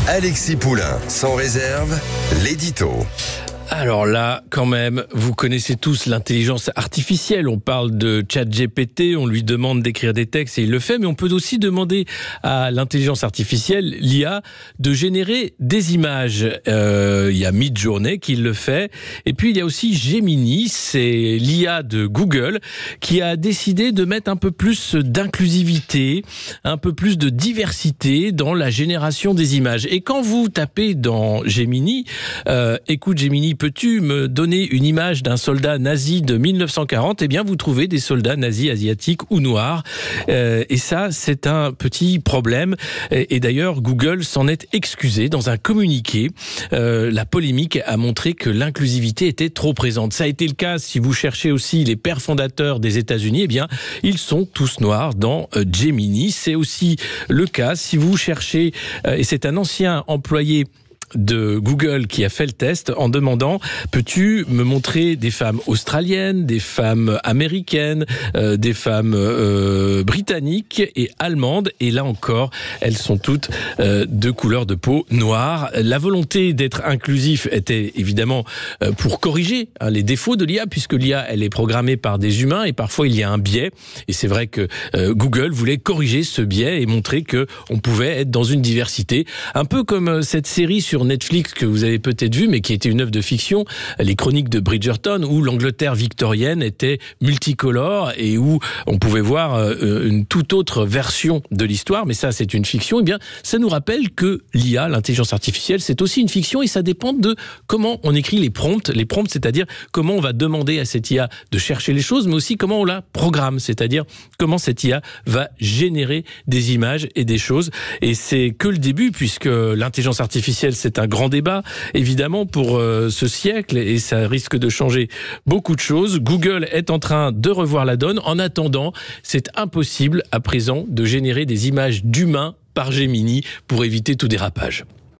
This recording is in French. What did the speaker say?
Alexis Poulain, sans réserve, l'édito. Alors là, quand même, vous connaissez tous l'intelligence artificielle. On parle de ChatGPT, on lui demande d'écrire des textes et il le fait, mais on peut aussi demander à l'intelligence artificielle, l'IA, de générer des images. Il y a Midjourney qui le fait, et puis il y a aussi Gemini, c'est l'IA de Google, qui a décidé de mettre un peu plus d'inclusivité, un peu plus de diversité dans la génération des images. Et quand vous tapez dans Gemini, écoute Gemini, peux-tu me donner une image d'un soldat nazi de 1940 ? Eh bien, vous trouvez des soldats nazis asiatiques ou noirs. Et ça, c'est un petit problème. Et d'ailleurs, Google s'en est excusé dans un communiqué. La polémique a montré que l'inclusivité était trop présente. Ça a été le cas si vous cherchez aussi les pères fondateurs des États-Unis. Eh bien, ils sont tous noirs dans Gemini. C'est aussi le cas si vous cherchez, et c'est un ancien employé de Google qui a fait le test en demandant « Peux-tu me montrer des femmes australiennes, des femmes américaines, des femmes britanniques et allemandes ?» Et là encore, elles sont toutes de couleur de peau noire. La volonté d'être inclusif était évidemment pour corriger les défauts de l'IA, puisque l'IA, elle est programmée par des humains et parfois il y a un biais. Et c'est vrai que Google voulait corriger ce biais et montrer qu'on pouvait être dans une diversité. Un peu comme cette série sur Netflix que vous avez peut-être vu, mais qui était une œuvre de fiction, les Chroniques de Bridgerton, où l'Angleterre victorienne était multicolore et où on pouvait voir une toute autre version de l'histoire, mais ça c'est une fiction. Eh bien, ça nous rappelle que l'IA, l'intelligence artificielle, c'est aussi une fiction et ça dépend de comment on écrit les prompts. Les prompts, c'est-à-dire comment on va demander à cette IA de chercher les choses, mais aussi comment on la programme, c'est-à-dire comment cette IA va générer des images et des choses. Et c'est que le début, puisque l'intelligence artificielle, c'est un grand débat, évidemment, pour ce siècle, et ça risque de changer beaucoup de choses. Google est en train de revoir la donne. En attendant, c'est impossible à présent de générer des images d'humains par Gemini pour éviter tout dérapage.